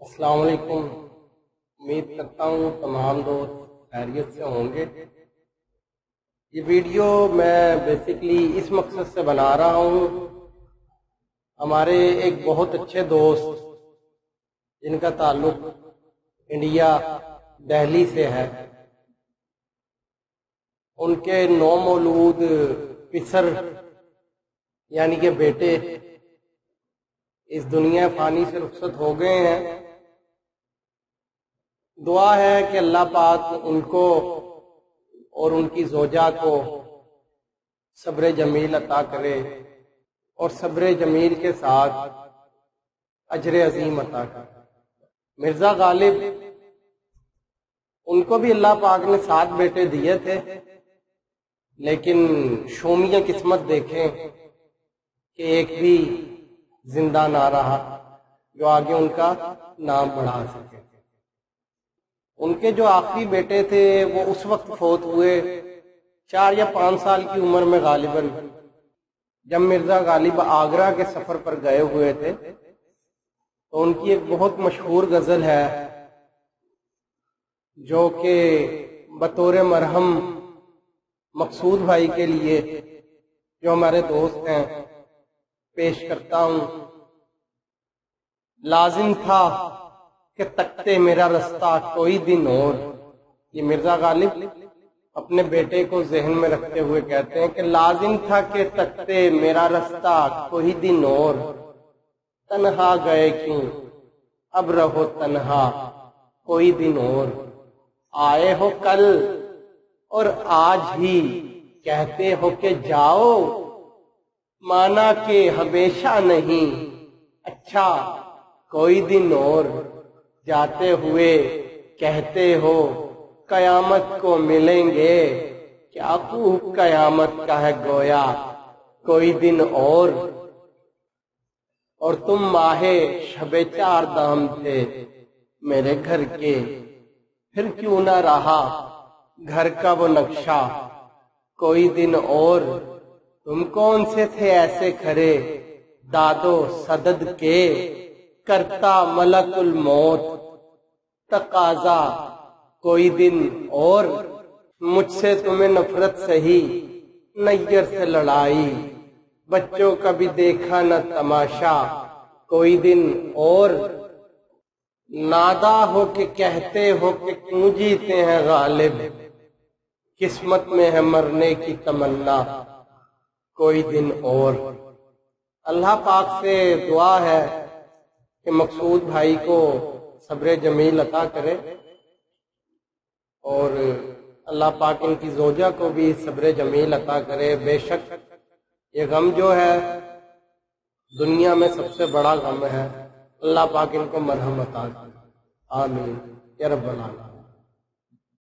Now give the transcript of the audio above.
السلام علیکم۔ امید کرتا ہوں تمام دوست خیریت سے ہوں گے۔ یہ ویڈیو میں بیسیکلی اس مقصد سے بنا رہا ہوں، ہمارے ایک بہت اچھے دوست جن کا تعلق انڈیا دہلی سے ہے، ان کے نومولود پسر یعنی کہ بیٹے اس دنیا فانی سے رخصت ہو گئے ہیں۔ دعا ہے کہ اللہ پاک ان کو اور ان کی زوجہ کو صبر جمیل عطا کرے اور صبر جمیل کے ساتھ اجر عظیم عطا کرے۔ مرزا غالب، ان کو بھی اللہ پاک نے 7 بیٹے دیے تھے، لیکن شومیہ قسمت دیکھیں کہ ایک بھی زندہ نہ رہا جو آگے ان کا نام بڑھا سکے۔ ان کے جو آخری بیٹے تھے وہ اس وقت فوت ہوئے 4 یا 5 سال کی عمر میں غالباً، جب مرزا غالب آگرہ کے سفر پر گئے ہوئے تھے۔ تو ان کی ایک بہت مشہور غزل ہے جو کہ بطور مرہم مقصود بھائی کے لیے جو ہمارے دوست ہیں پیش کرتا ہوں۔ لازم تھا کہ تکتے میرا رستہ کوئی دن اور، یہ مرزا غالب اپنے بیٹے کو ذہن میں رکھتے ہوئے کہتے ہیں کہ لازم تھا کہ تکتے میرا رستہ کوئی دن اور، تنہا گئے کیوں اب رہو تنہا کوئی دن اور، آئے ہو کل اور آج ہی کہتے ہو کہ جاؤ، مانا کہ ہمیشہ نہیں اچھا کوئی دن اور، جاتے ہوئے کہتے ہو قیامت کو ملیں گے، کیا خوب قیامت کا ہے گویا کوئی دن اور تم ماہ شب 4 دام تھے میرے گھر کے، پھر کیوں نہ رہا گھر کا وہ نقشہ کوئی دن اور، تم کون سے تھے ایسے کھڑے دادو صدد کے، کرتا ملک الموت تقاضا کوئی دن اور، مجھ سے تمہیں نفرت سہی نیر سے لڑائی، بچوں کا بھی دیکھا نہ تماشا کوئی دن اور، نادا ہو کہ کہتے ہو کہ کیوں جیتے ہیں غالب، قسمت میں ہے مرنے کی تمنا کوئی دن اور۔ اللہ پاک سے دعا ہے کہ مقصود بھائی کو صبر جمیل عطا کرے، اور اللہ پاک ان کی زوجہ کو بھی صبر جمیل عطا کرے۔ بے شک یہ غم جو ہے دنیا میں سب سے بڑا غم ہے، اللہ پاک ان کو مرحم عطا کرے، آمین یا رب العالمین۔